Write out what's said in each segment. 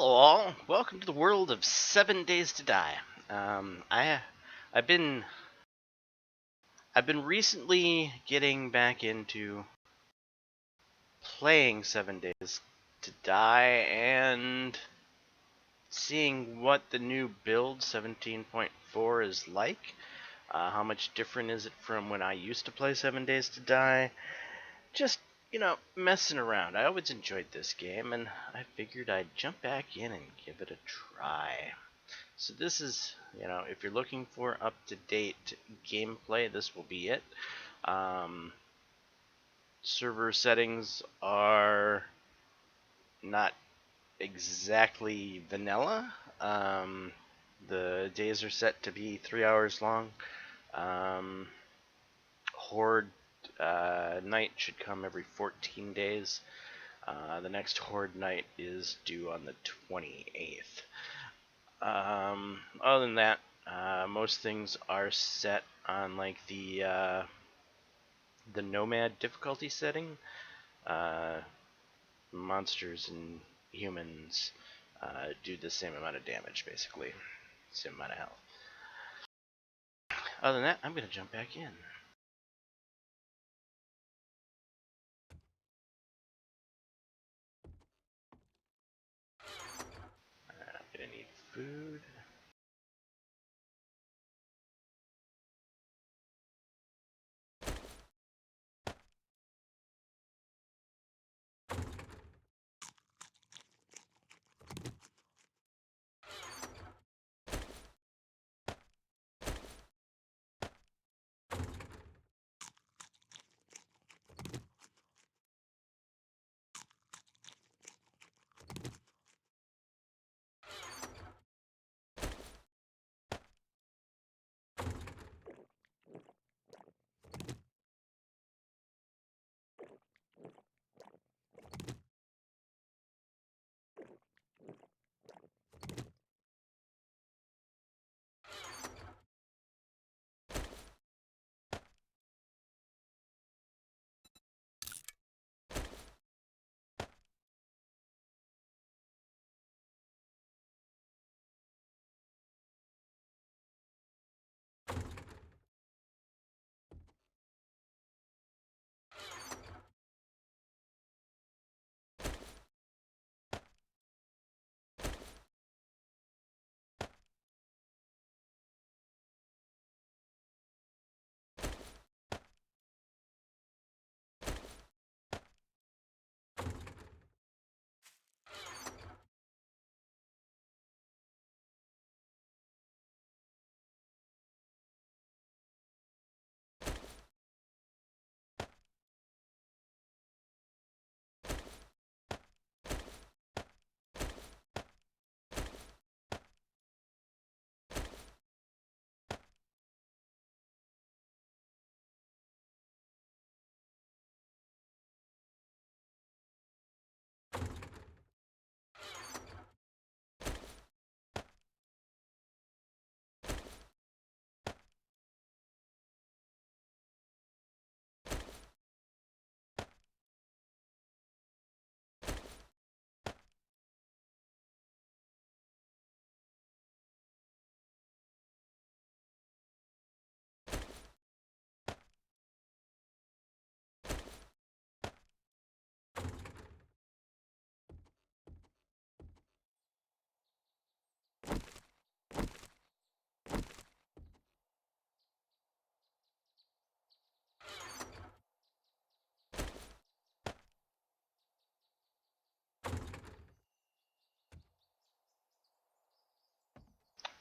Hello, all. Welcome to the world of 7 Days to Die. Um, I, I've been, I've been recently getting back into playing 7 Days to Die and seeing what the new build 17.4 is like. How much different is it from when I used to play 7 Days to Die? Just messing around. I always enjoyed this game, and I figured I'd jump back in and give it a try. So this is, if you're looking for up-to-date gameplay, this will be it. Um, Server settings are not exactly vanilla. The days are set to be 3 hours long. Horde night should come every 14 days. The next Horde night is due on the 28th. Other than that, most things are set on like the Nomad difficulty setting. Uh, Monsters and humans do the same amount of damage, basically, same amount of health. Other than that, I'm gonna jump back in. I'm gonna need food.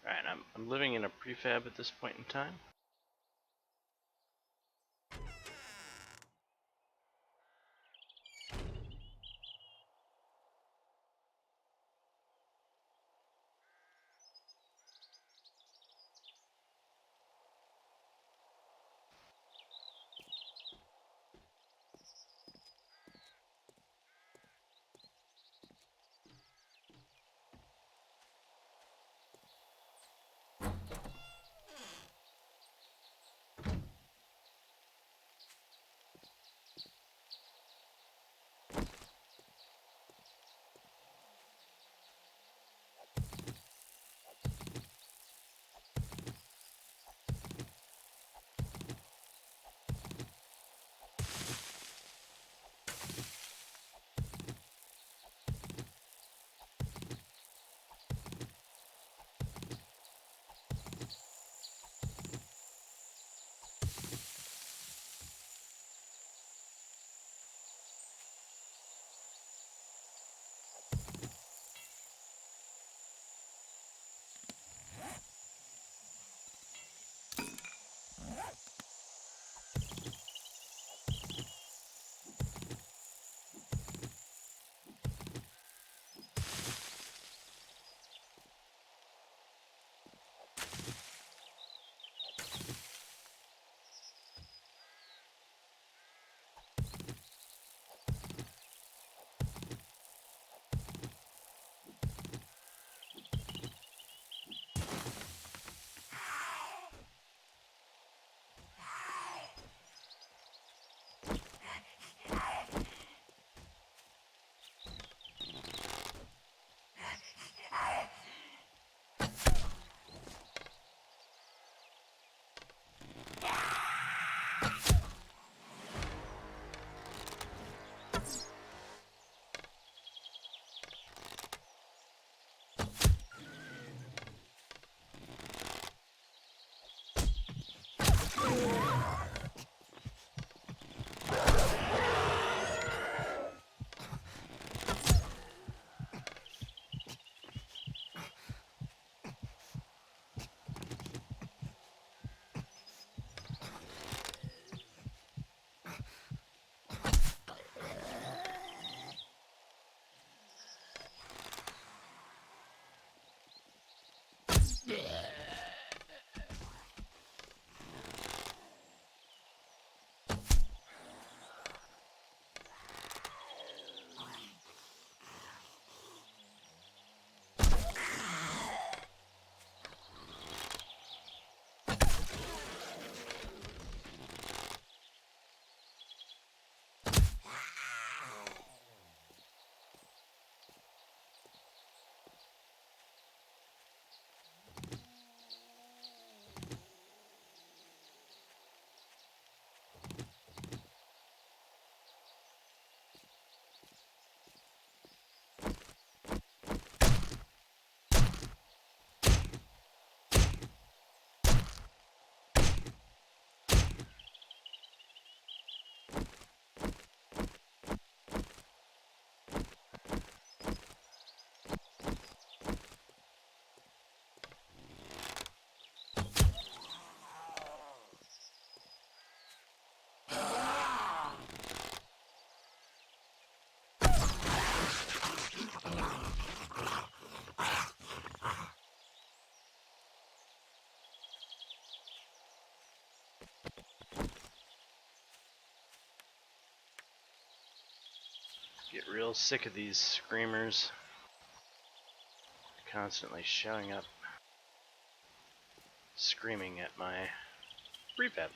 Alright, I'm living in a prefab at this point in time. Get real sick of these screamers constantly showing up, screaming at my prefab.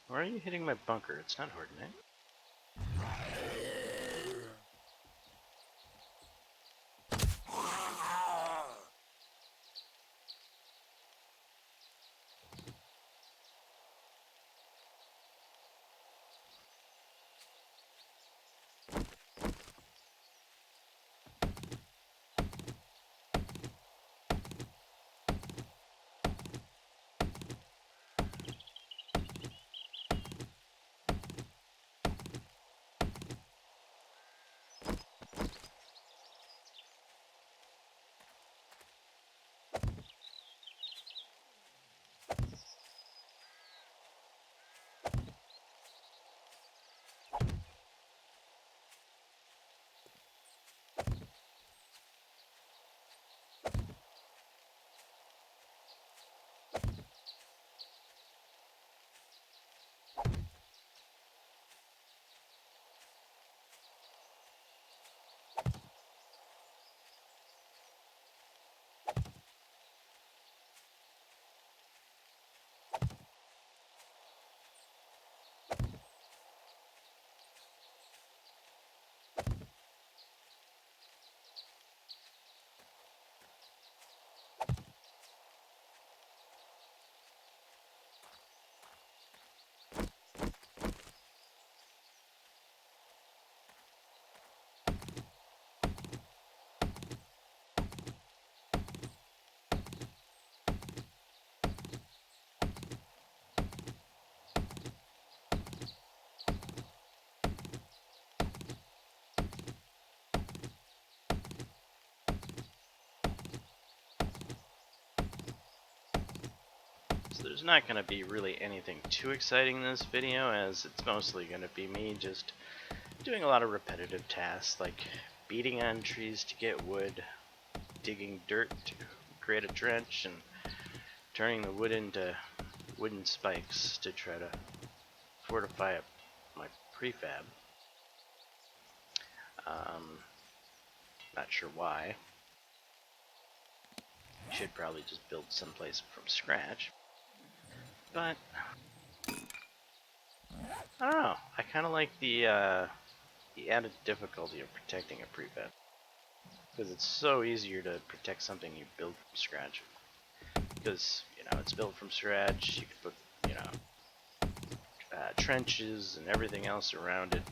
Why are you hitting my bunker? It's not hurting it. So there's not going to be really anything too exciting in this video, as it's mostly going to be me just doing a lot of repetitive tasks like beating on trees to get wood, digging dirt to create a trench, and turning the wood into wooden spikes to try to fortify up my prefab. Not sure why. Should probably just build someplace from scratch. But I don't know. I kind of like the added difficulty of protecting a prefab, because it's so easier to protect something you build from scratch. Because it's built from scratch. You can put trenches and everything else around it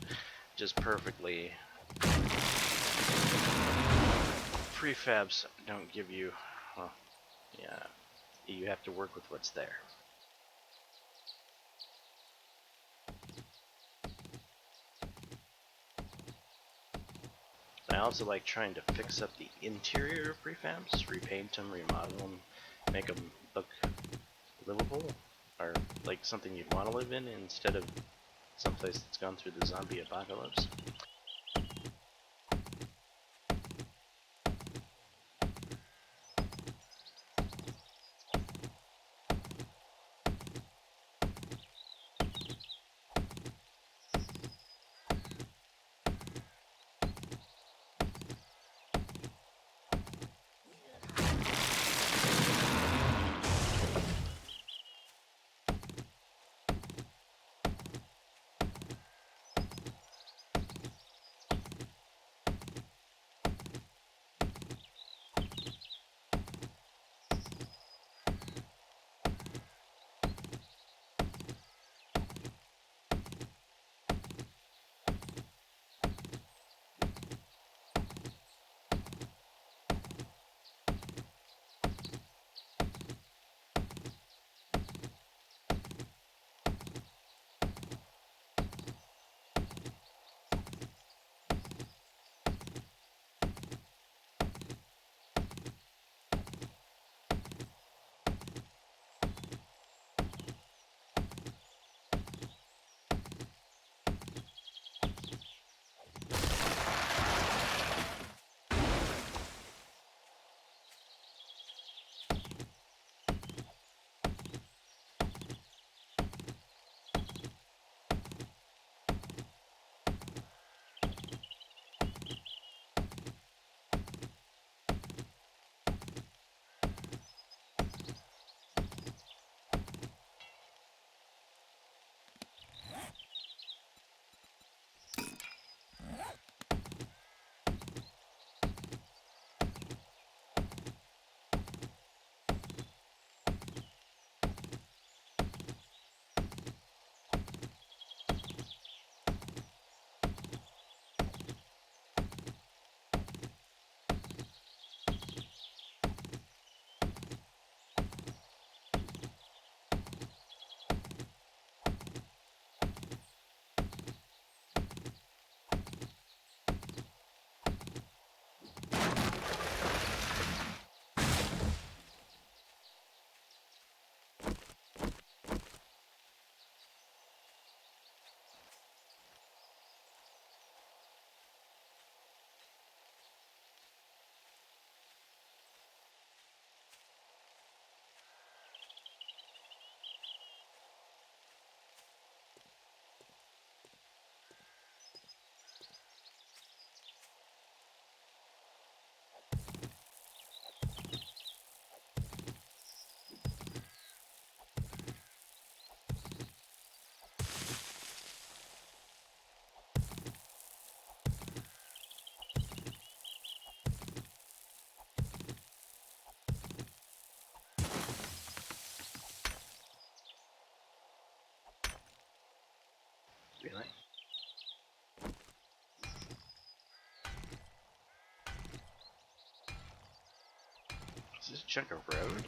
just perfectly. Prefabs don't give you, well, yeah, you have to work with what's there. I also like trying to fix up the interior of prefabs, repaint them, remodel them, make them look livable, or like something you'd want to live in instead of someplace that's gone through the zombie apocalypse. Is this a chunk of road?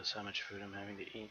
ridiculous how much food I'm having to eat.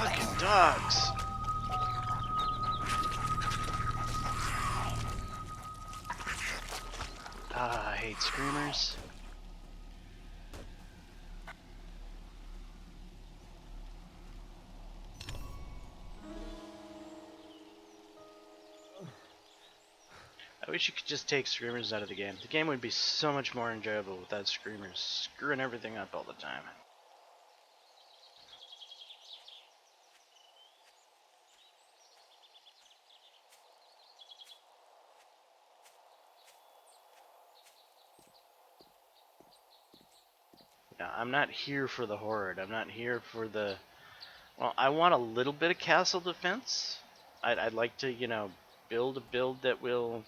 Fucking dogs! Ah, I hate screamers. I wish you could just take screamers out of the game. The game would be so much more enjoyable without screamers screwing everything up all the time. Yeah, I'm not here for the horde. I'm not here for the... Well, I want a little bit of castle defense. I'd like to, you know, build a build that will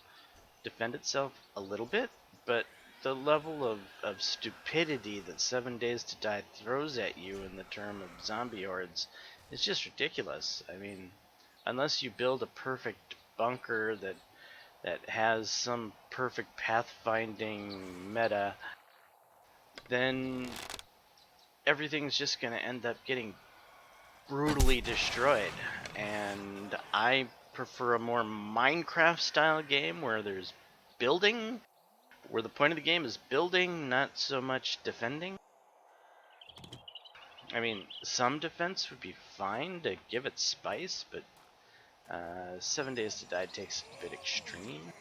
defend itself a little bit, but the level of stupidity that 7 Days to Die throws at you in the term of zombie hordes is just ridiculous. I mean, unless you build a perfect bunker that has some perfect pathfinding meta, then everything's just going to end up getting brutally destroyed. And I prefer a more Minecraft style game where there's building, where the point of the game is building, not so much defending. I mean, some defense would be fine to give it spice, but 7 Days to Die takes it a bit extreme.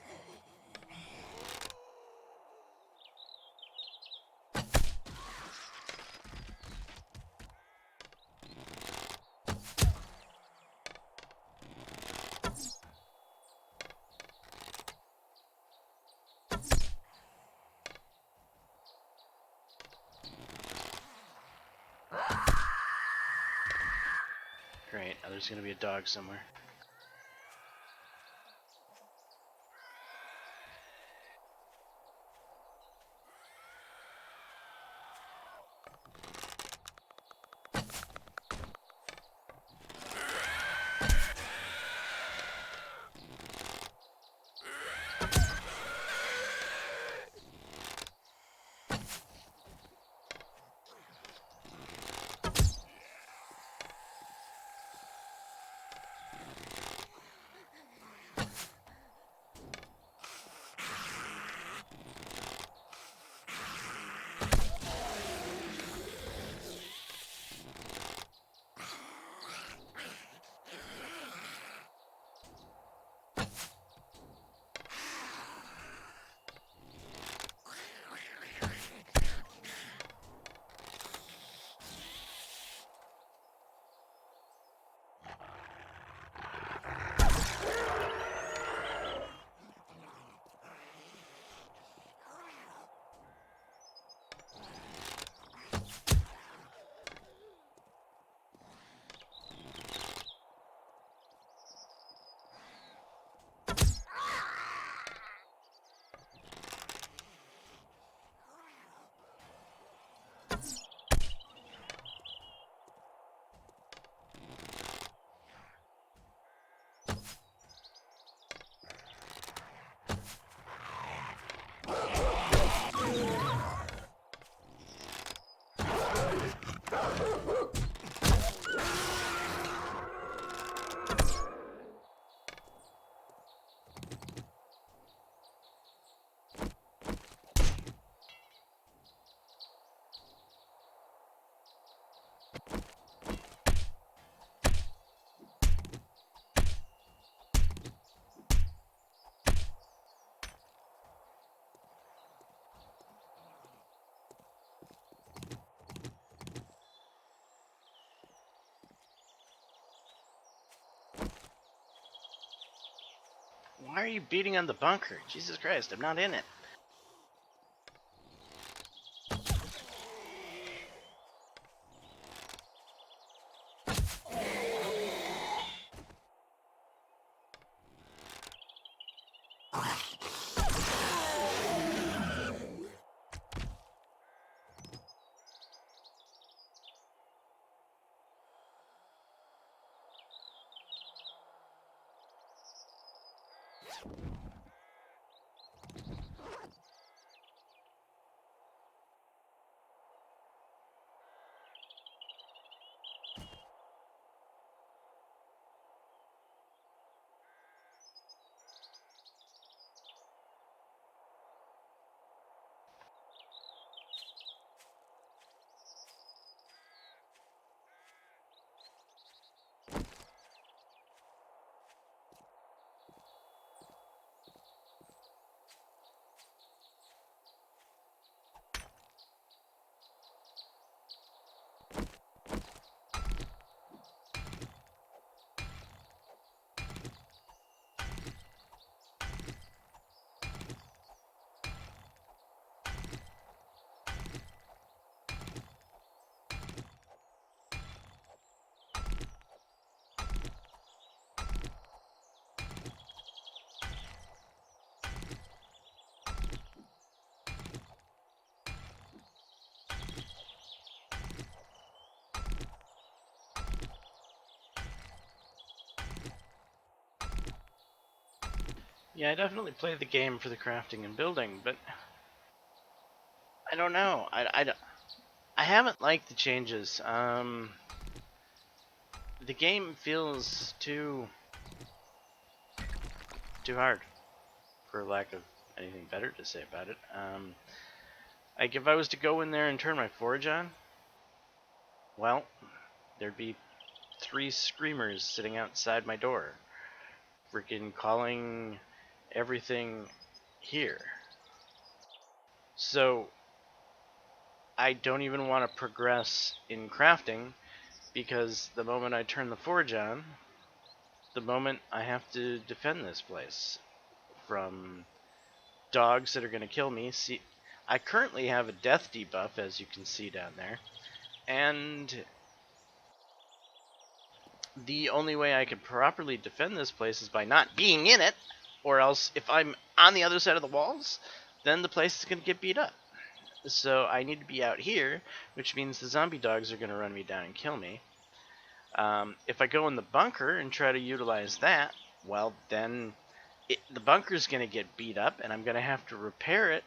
Great, oh, there's gonna be a dog somewhere. Why are you beating on the bunker? Jesus Christ, I'm not in it. Yeah, I definitely play the game for the crafting and building, but I don't know. I haven't liked the changes. The game feels too hard, for lack of anything better to say about it. Like if I was to go in there and turn my forge on, well, there'd be 3 screamers sitting outside my door, freaking calling everything here. So I don't even want to progress in crafting because the moment I turn the forge on, the moment I have to defend this place from dogs that are going to kill me. See, I currently have a death debuff, as you can see down there, and the only way I could properly defend this place is by not being in it, or else if I'm on the other side of the walls, then the place is going to get beat up. So I need to be out here, which means the zombie dogs are going to run me down and kill me. If I go in the bunker and try to utilize that, well, then the bunker's going to get beat up, and I'm going to have to repair it,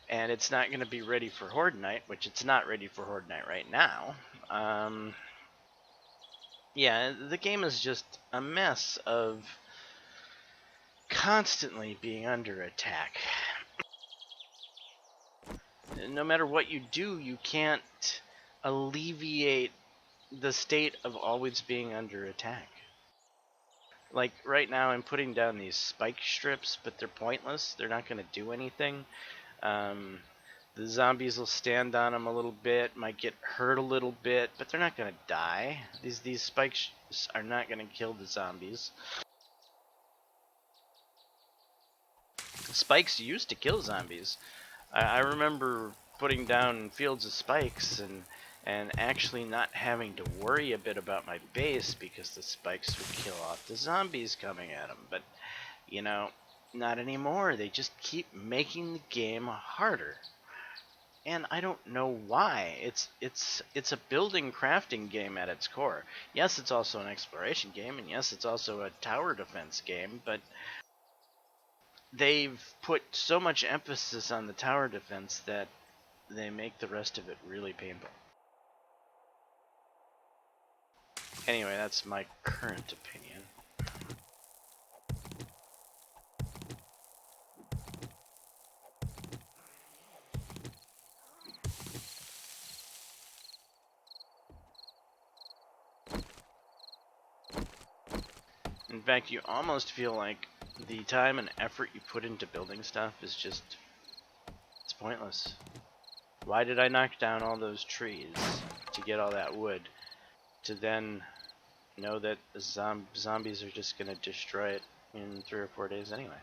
and it's not going to be ready for Horde Night, which it's not ready for Horde Night right now. Yeah, the game is just a mess of constantly being under attack. No matter what you do, you can't alleviate the state of always being under attack. Like right now I'm putting down these spike strips, but they're pointless. They're not going to do anything. The zombies will stand on them a little bit, might get hurt a little bit, but they're not going to die. These spikes are not going to kill the zombies. Spikes used to kill zombies. I remember putting down fields of spikes and actually not having to worry a bit about my base because the spikes would kill off the zombies coming at them. But, you know, not anymore. They just keep making the game harder. And I don't know why. It's a building crafting game at its core. Yes, it's also an exploration game, and yes, it's also a tower defense game, but they've put so much emphasis on the tower defense that they make the rest of it really painful. Anyway, that's my current opinion. In fact, you almost feel like the time and effort you put into building stuff is just, it's pointless. Why did I knock down all those trees to get all that wood, to then know that the zombies are just going to destroy it in 3 or 4 days anyway.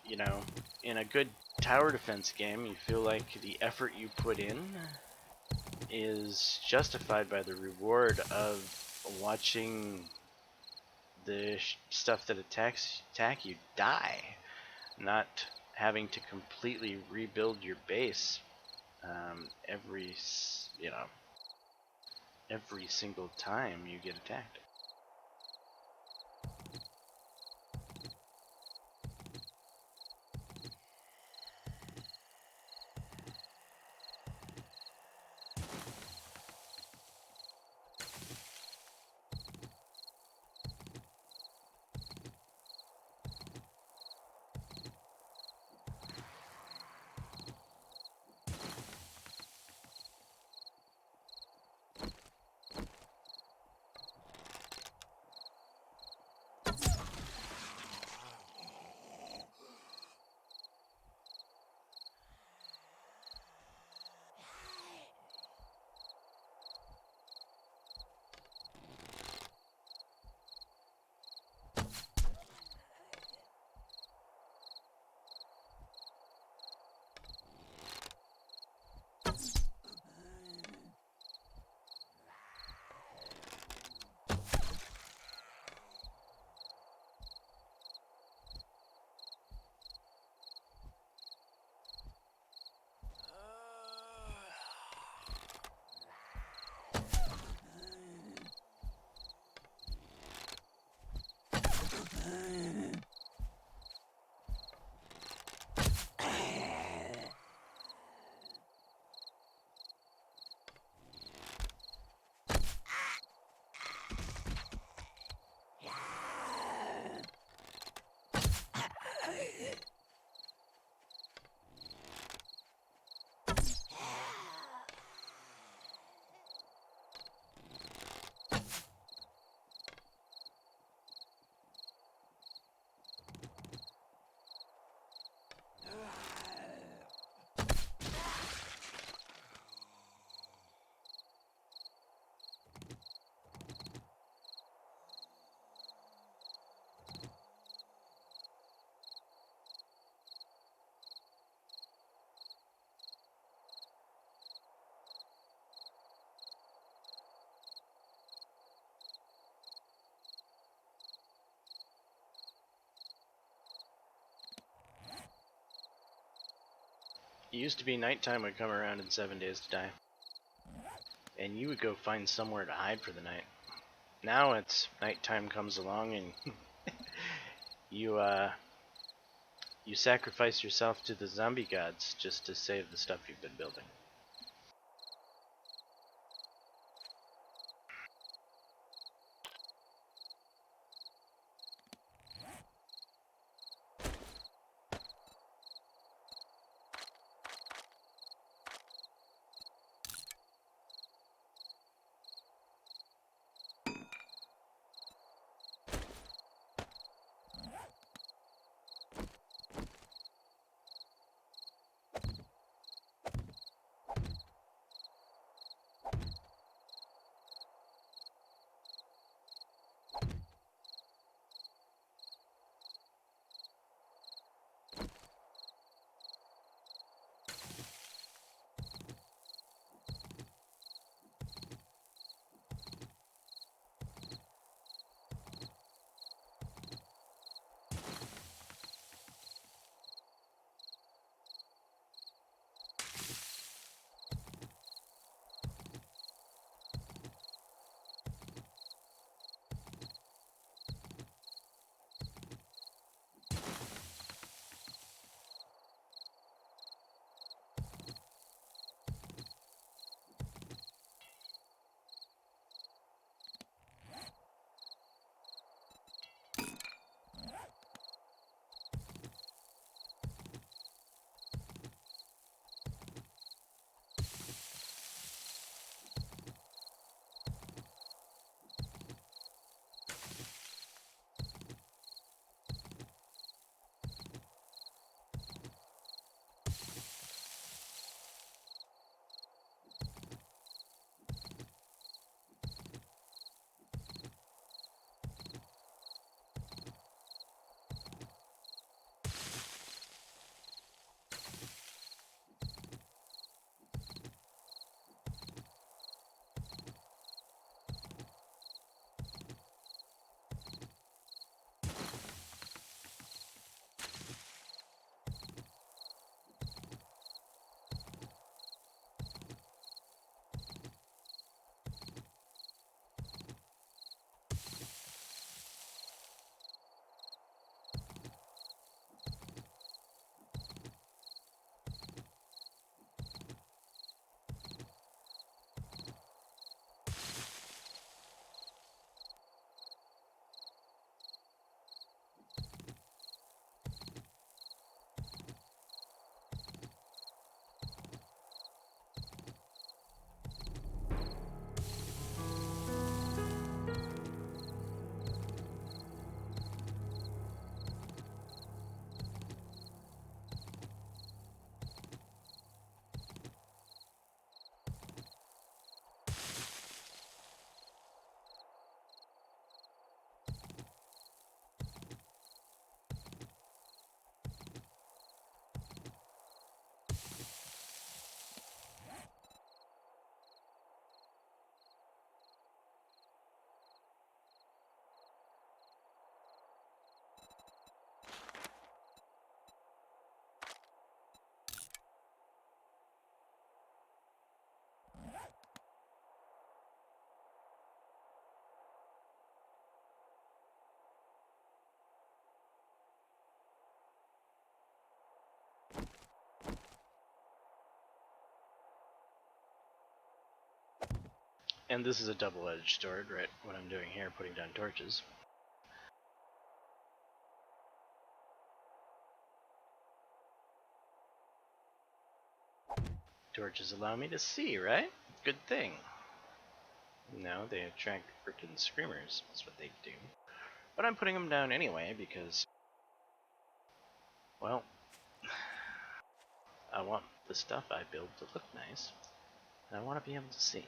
You know, in a good tower defense game, you feel like the effort you put in is justified by the reward of watching the stuff that attack you die, not having to completely rebuild your base every every single time you get attacked. It used to be nighttime would come around in 7 days to die, and you would go find somewhere to hide for the night. Now it's nighttime comes along and you you sacrifice yourself to the zombie gods just to save the stuff you've been building. And this is a double-edged sword, right? What I'm doing here, putting down torches. Torches allow me to see, right? Good thing. No, they attract freaking screamers. That's what they do. But I'm putting them down anyway because, well, I want the stuff I build to look nice. And I want to be able to see.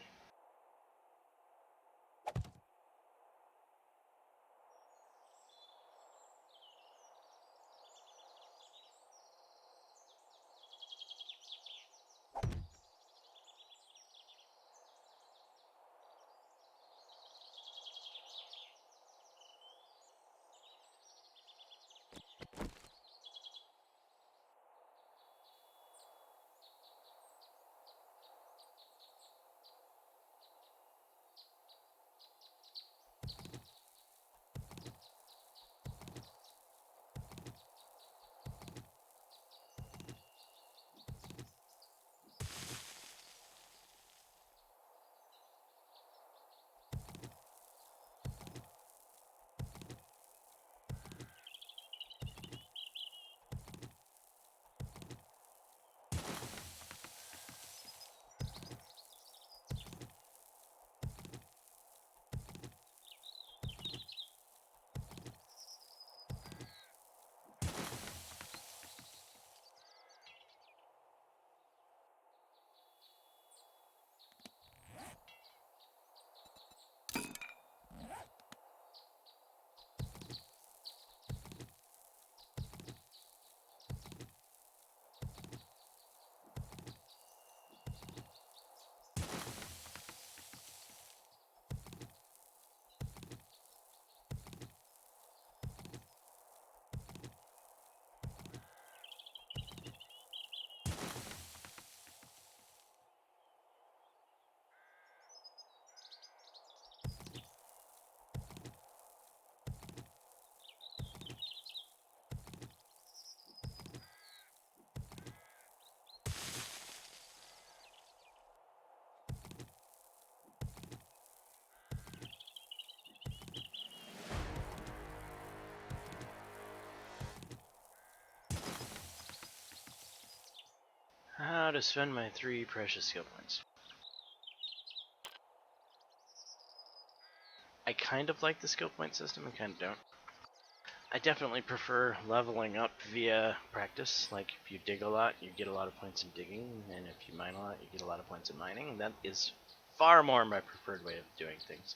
How to spend my 3 precious skill points. I kind of like the skill point system, I kind of don't. I definitely prefer leveling up via practice. Like, if you dig a lot, you get a lot of points in digging, and if you mine a lot, you get a lot of points in mining. That is far more my preferred way of doing things.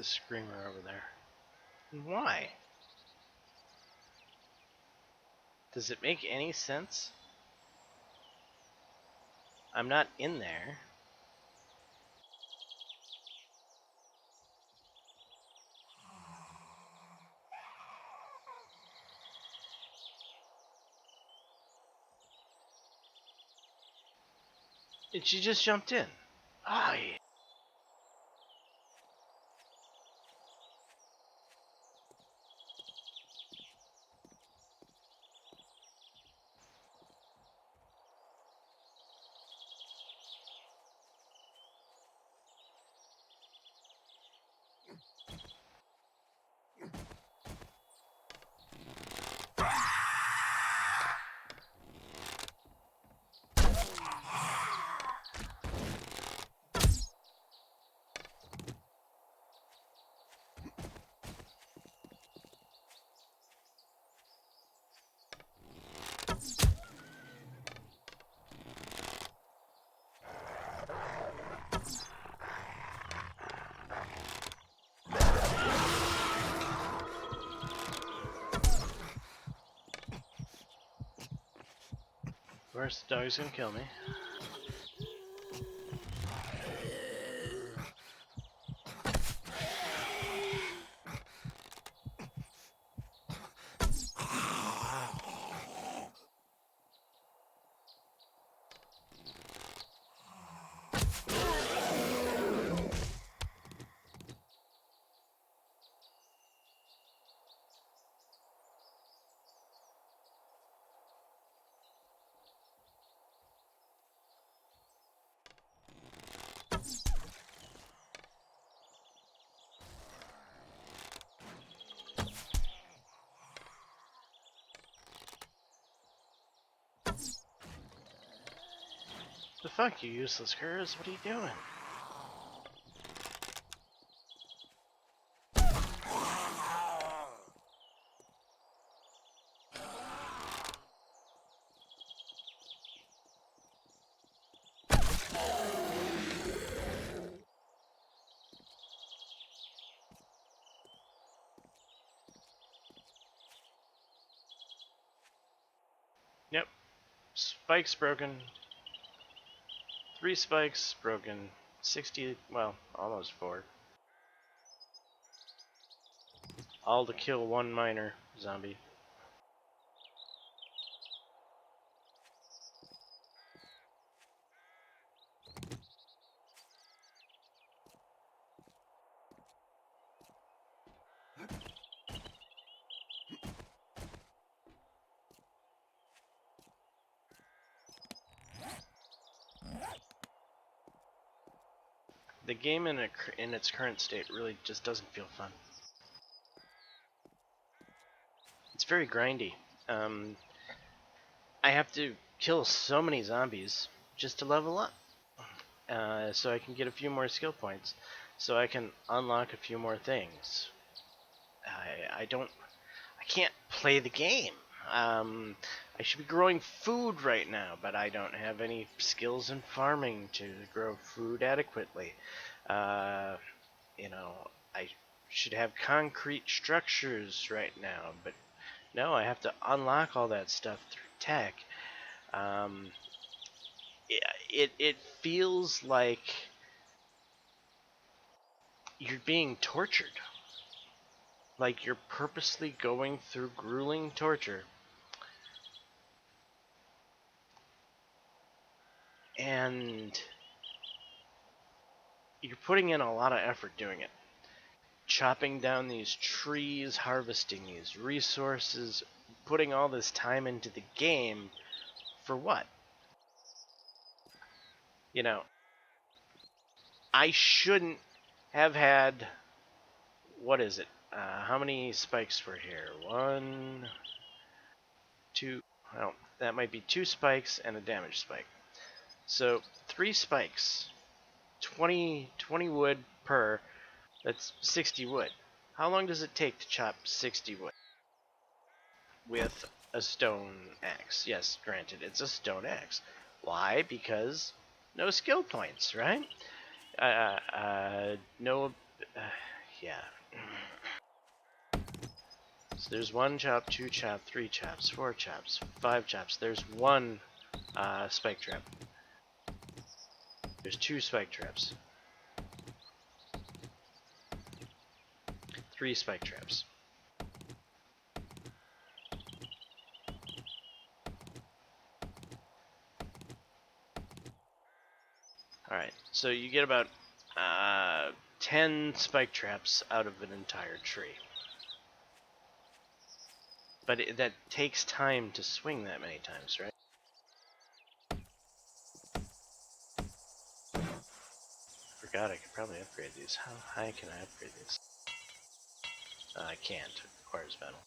the screamer over there. Why? Does it make any sense? I'm not in there. And she just jumped in. Ah, yeah. Where's the dog's gonna kill me? The fuck, you useless curs? What are you doing? Yep. Spike's broken. 3 spikes broken. 60, well, almost 4. All to kill 1 minor zombie. The game in its current state really just doesn't feel fun. It's very grindy. I have to kill so many zombies just to level up, so I can get a few more skill points, so I can unlock a few more things. I can't play the game. I should be growing food right now, but I don't have any skills in farming to grow food adequately. Uh, I should have concrete structures right now, but no, I have to unlock all that stuff through tech. Um, it feels like you're being tortured. Like you're purposely going through grueling torture. And you're putting in a lot of effort doing it. Chopping down these trees, harvesting these resources, putting all this time into the game for what? You know, I shouldn't have had, what is it? How many spikes were here? 1, 2, well, that might be 2 spikes and a damage spike. So 3 spikes, 20 wood per, that's 60 wood. How long does it take to chop 60 wood? With a stone axe. Yes, granted, it's a stone axe. Why? Because no skill points, right? No, yeah. So there's 1 chop, 2 chop, 3 chops, 4 chops, 5 chops. There's 1 spike trap. There's 2 spike traps. 3 spike traps. Alright, so you get about 10 spike traps out of an entire tree. But that takes time to swing that many times, right? Forgot I could probably upgrade these. How high can I upgrade these? I can't. It requires metal.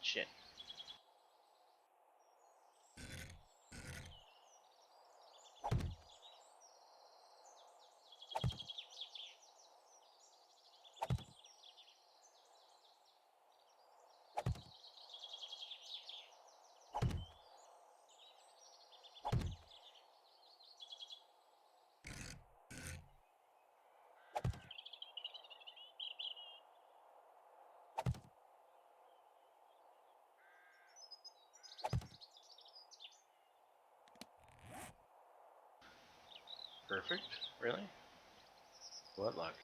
Shit. Perfect? Really? What luck?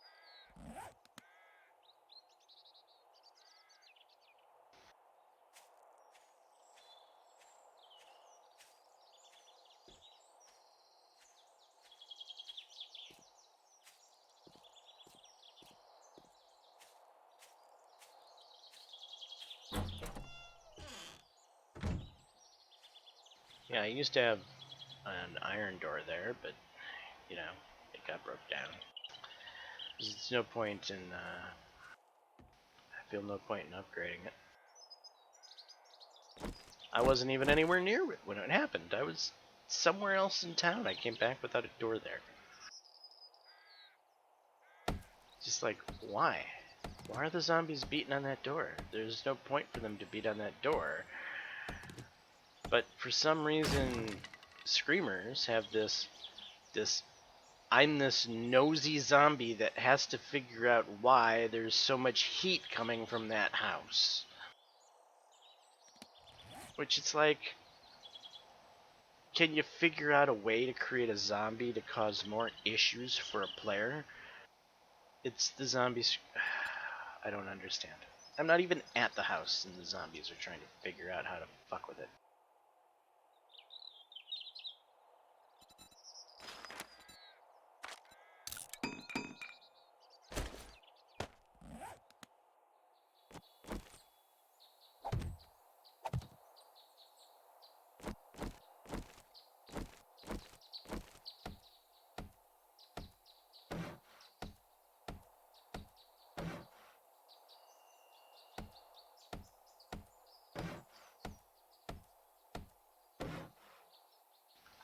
Yeah, I used to have an iron door there, but, you know, it got broke down. There's no point in, I feel no point in upgrading it. I wasn't even anywhere near it when it happened. I was somewhere else in town. I came back without a door there. Just like, why? Why are the zombies beating on that door? There's no point for them to beat on that door. But for some reason, screamers have this I'm this nosy zombie that has to figure out why there's so much heat coming from that house. Which it's like, can you figure out a way to create a zombie to cause more issues for a player? It's the zombies. I don't understand. I'm not even at the house and the zombies are trying to figure out how to fuck with it.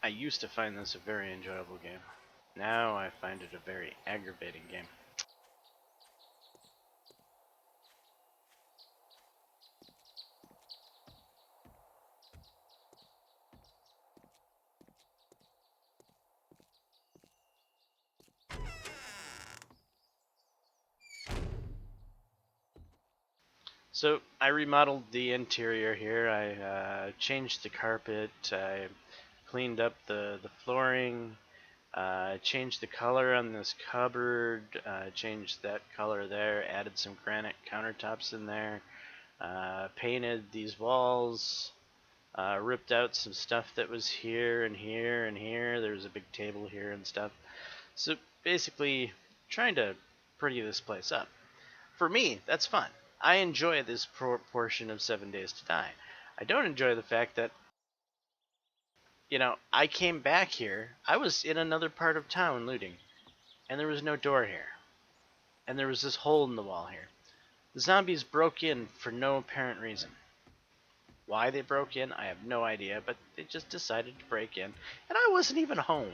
I used to find this a very enjoyable game. Now I find it a very aggravating game. So I remodeled the interior here. I changed the carpet. I cleaned up the flooring. Changed the color on this cupboard. Changed that color there. Added some granite countertops in there. Painted these walls. Ripped out some stuff that was here and here and here. There was a big table here and stuff. So basically, trying to pretty this place up. For me, that's fun. I enjoy this portion of 7 Days to Die. I don't enjoy the fact that, I came back here. I was in another part of town looting, and there was no door here. And there was this hole in the wall here. The zombies broke in for no apparent reason. Why they broke in, I have no idea, but they just decided to break in, and I wasn't even home.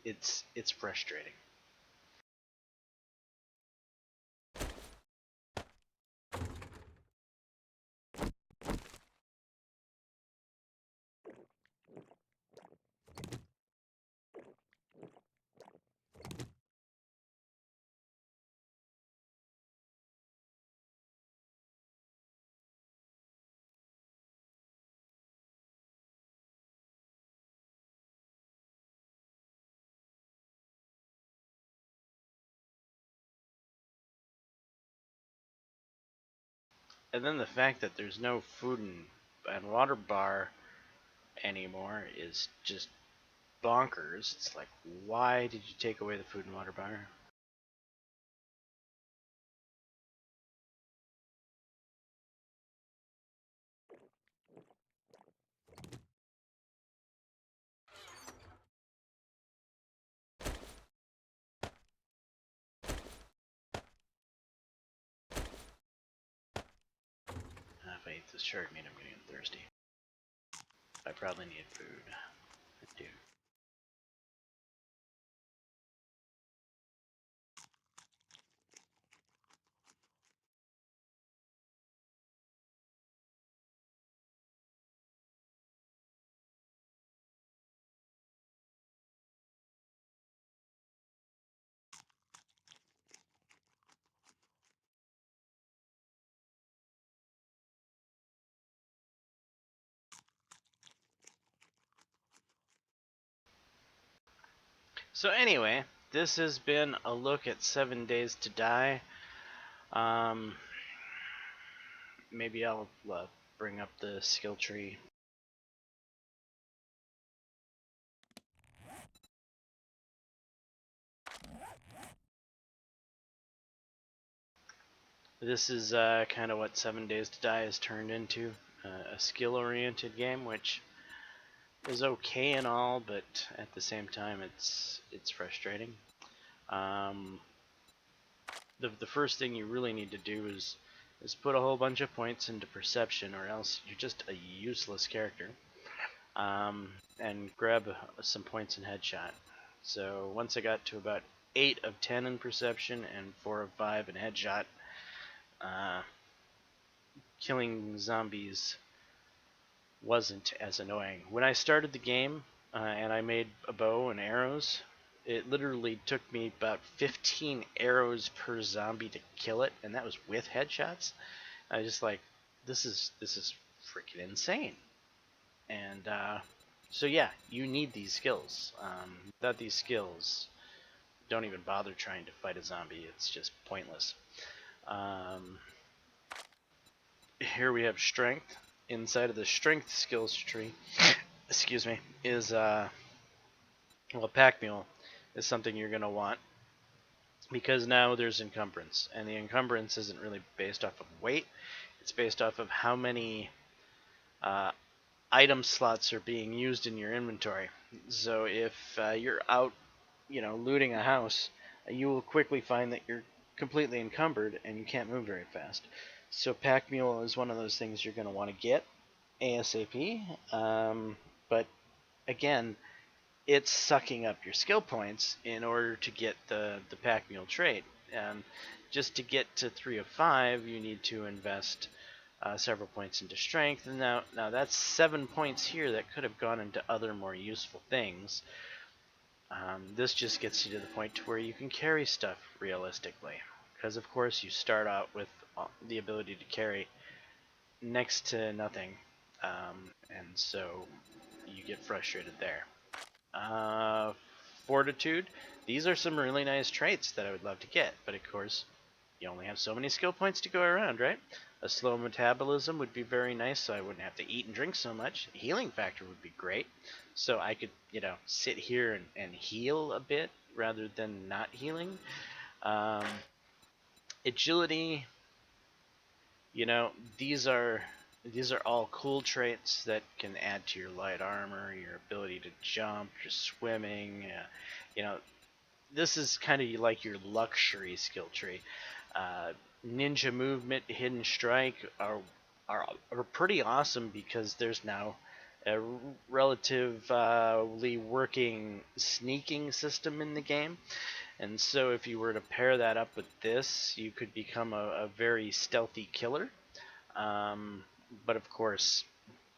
It's frustrating. And then the fact that there's no food and water bar anymore is just bonkers. It's like, why did you take away the food and water bar? If I eat this shark meat, I'm gonna get thirsty. I probably need food. I do. So anyway, this has been a look at 7 Days to Die. Um, Maybe I'll bring up the skill tree. This is kind of what 7 Days to Die has turned into, a skill-oriented game, which is okay and all, but at the same time, it's frustrating. Um, the first thing you really need to do is put a whole bunch of points into perception, or else you're just a useless character. And grab some points in headshot. So once I got to about 8 of 10 in perception and 4 of 5 in headshot, uh, killing zombies wasn't as annoying. When I started the game and I made a bow and arrows, it literally took me about 15 arrows per zombie to kill it, and that was with headshots. I was just like, this is freaking insane. And so yeah, you need these skills. Without these skills, don't even bother trying to fight a zombie. It's just pointless. Um, Here we have strength. Inside of the strength skills tree, excuse me, is well, pack mule is something you're gonna want because now there's encumbrance, and the encumbrance isn't really based off of weight. It's based off of how many uh, item slots are being used in your inventory. So if you're out, looting a house, you will quickly find that you're completely encumbered and you can't move very fast. So pack mule is one of those things you're going to want to get ASAP. But again, it's sucking up your skill points in order to get the pack mule trait. And just to get to 3 of 5, you need to invest several points into strength. And now that's 7 points here that could have gone into other more useful things. This just gets you to the point to where you can carry stuff realistically. Because, of course, you start out with the ability to carry next to nothing. And so you get frustrated there. Fortitude. These are some really nice traits that I would love to get, but of course, you only have so many skill points to go around, right? A slow metabolism would be very nice, so I wouldn't have to eat and drink so much. Healing factor would be great, so I could, sit here and heal a bit rather than not healing. Um, Agility, you know, these are these are all cool traits that can add to your light armor, your ability to jump, your swimming. You know, this is kind of like your luxury skill tree. Uh, Ninja movement, hidden strike are pretty awesome because there's now a relatively working sneaking system in the game. And so if you were to pair that up with this, you could become a very stealthy killer. Um, but of course,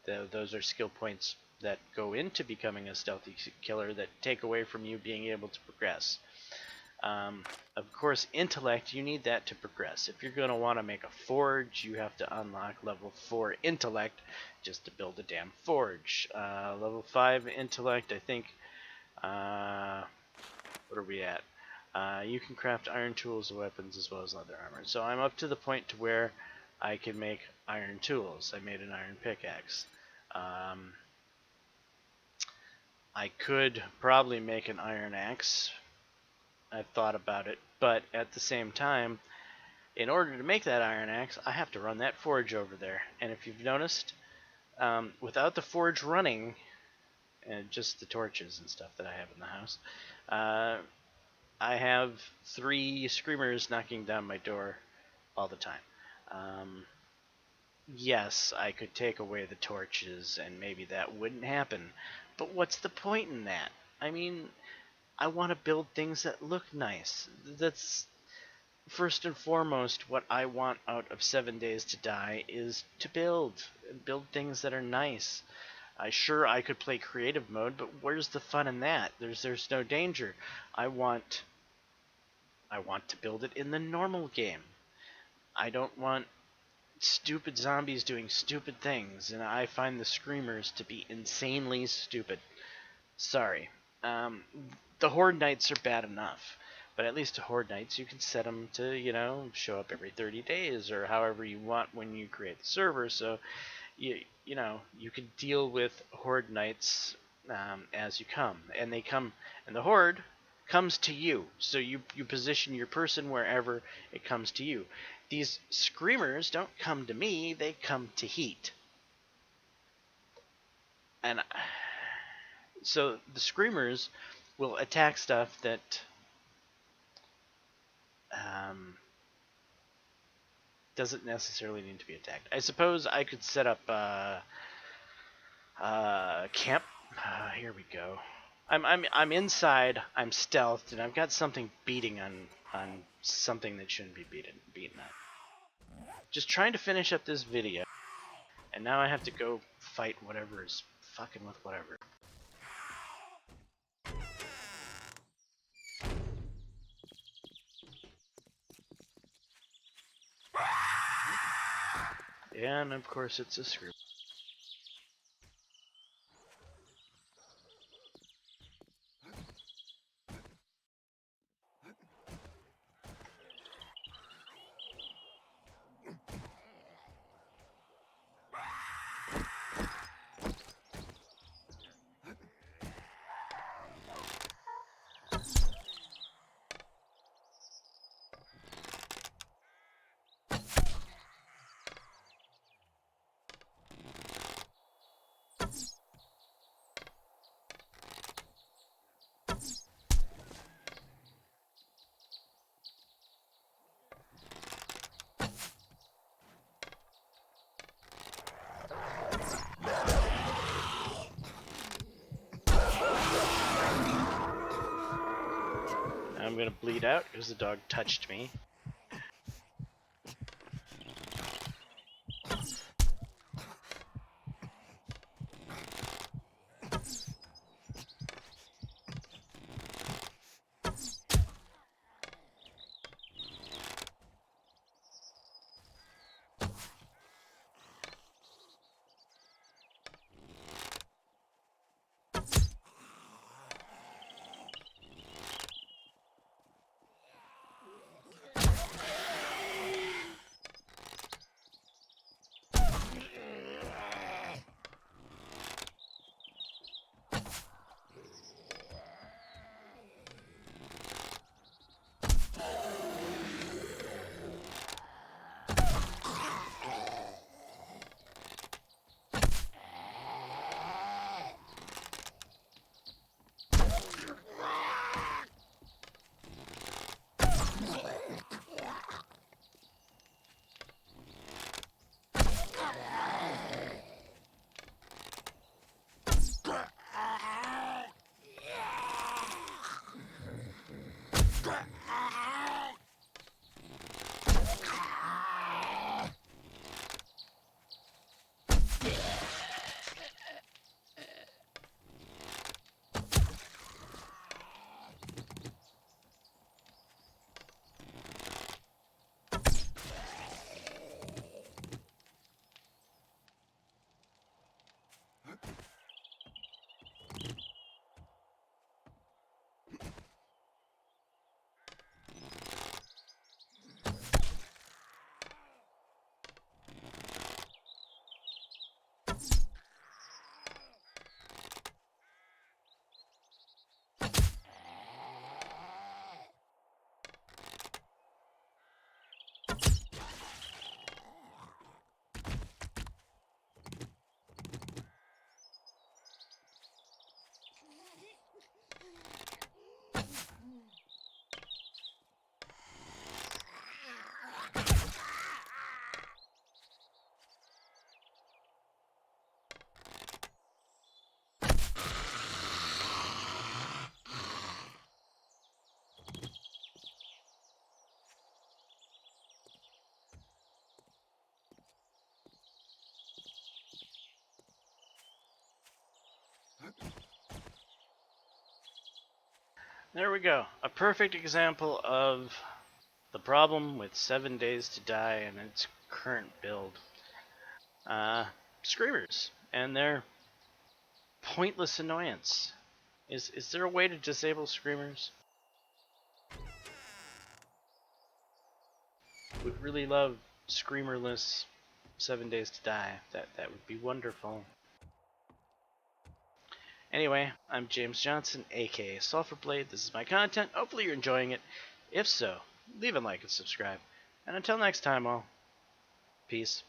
those are skill points that go into becoming a stealthy killer that take away from you being able to progress. Of course, intellect, you need that to progress. If you're going to want to make a forge, you have to unlock level 4 intellect just to build a damn forge. Level 5 intellect, I think, what are we at? You can craft iron tools and weapons as well as leather armor. So I'm up to the point to where I can make iron tools. I made an iron pickaxe. I could probably make an iron axe. I've thought about it, but at the same time, in order to make that iron axe, I have to run that forge over there. And if you've noticed, without the forge running, and just the torches and stuff that I have in the house, I have 3 screamers knocking down my door all the time. Yes, I could take away the torches and maybe that wouldn't happen, but what's the point in that? I mean, I want to build things that look nice. That's first and foremost what I want out of 7 Days to Die is to build things that are nice. Sure, I could play creative mode, but where's the fun in that? There's no danger. I want to build it in the normal game. I don't want stupid zombies doing stupid things, and I find the screamers to be insanely stupid. Sorry. The Horde Knights are bad enough, but at least the Horde Knights you can set them to, show up every 30 days or however you want when you create the server, so you can deal with Horde Knights as you come, and and the Horde comes to you, so you position your person wherever it comes to you. These screamers don't come to me, they come to Heat. And so the screamers will attack stuff that doesn't necessarily need to be attacked. I suppose I could set up camp. Here we go. I'm inside. I'm stealthed, and I've got something beating on something that shouldn't be beaten on. Just trying to finish up this video, and now I have to go fight whatever is fucking with whatever. And of course it's a screw. I'm gonna bleed out because the dog touched me. There we go. A perfect example of the problem with 7 Days to Die and its current build. Uh, Screamers and their pointless annoyance. Is there a way to disable screamers? Would really love screamerless 7 Days to Die. That would be wonderful. Anyway, I'm James Johnson, aka Sulfurblade. This is my content. Hopefully you're enjoying it. If so, leave a like and subscribe. And until next time, all, peace.